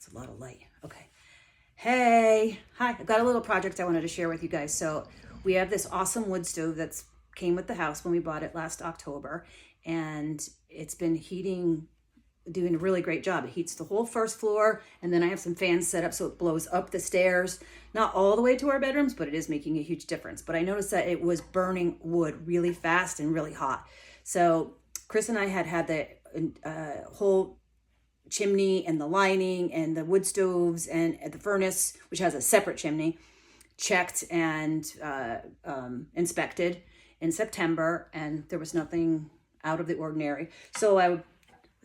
It's a lot of light. Okay. Hey, hi. I've got a little project I wanted to share with you guys. So we have this awesome wood stove that's came with the house when we bought it last October, and it's been heating, doing a really great job. It heats the whole first floor, and then I have some fans set up so it blows up the stairs, not all the way to our bedrooms, but it is making a huge difference. But I noticed that it was burning wood really fast and really hot. So Chris and I had the whole chimney and the lining and the wood stoves and the furnace, which has a separate chimney, checked and inspected in September, and there was nothing out of the ordinary. So I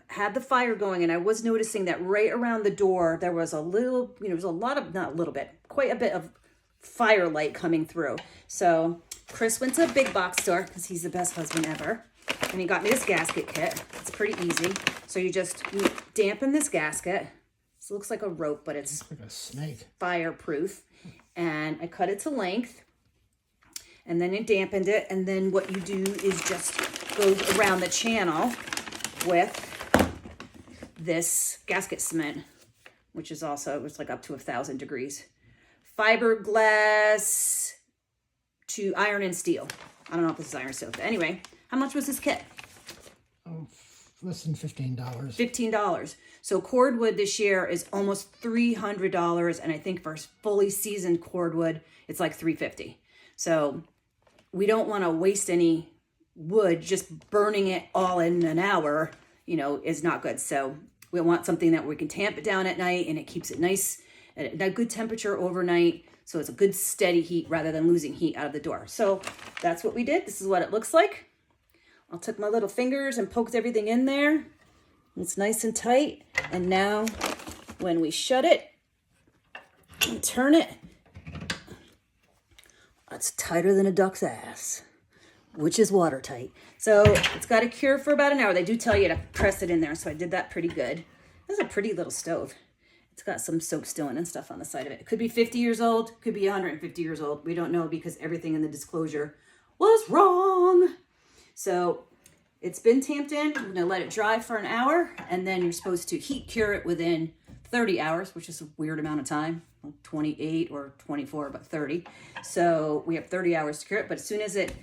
had the fire going, and I was noticing that right around the door there was a little, there was a lot of, not a little bit, quite a bit of firelight coming through. So Chris went to a big box store because he's the best husband ever, and he got me this gasket kit. It's pretty easy. So you dampen this gasket. This looks like a rope, but it's like a snake. Fireproof. And I cut it to length, and then you dampened it. And then what you do is just go around the channel with this gasket cement, which is also, it's like up to 1,000 degrees. Fiberglass to iron and steel. I don't know if this is iron and steel, but anyway, how much was this kit? Oh, less than $15. $15. So cordwood this year is almost $300, and I think for fully seasoned cordwood, it's like $350. So we don't want to waste any wood. Just burning it all in an hour, is not good. So we want something that we can tamp it down at night, and it keeps it nice at a good temperature overnight. So it's a good steady heat rather than losing heat out of the door. So that's what we did. This is what it looks like. I took my little fingers and poked everything in there. It's nice and tight. And now when we shut it and turn it, it's tighter than a duck's ass, which is watertight. So it's got to cure for about an hour. They do tell you to press it in there, so I did that pretty good. This is a pretty little stove. It's got some soap still in and stuff on the side of it. It could be 50 years old, could be 150 years old. We don't know because everything in the disclosure was wrong. So it's been tamped in. I'm gonna let it dry for an hour, and then you're supposed to heat cure it within 30 hours, which is a weird amount of time, 28 or 24, but 30. So we have 30 hours to cure it, but as soon as it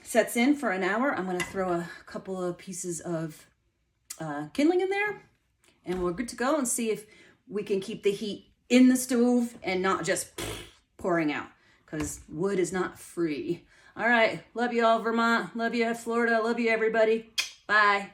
sets in for an hour, I'm gonna throw a couple of pieces of kindling in there, and we're good to go, and see if we can keep the heat in the stove and not just pouring out, because wood is not free. All right, love you all, Vermont. Love you, Florida. Love you, everybody. Bye.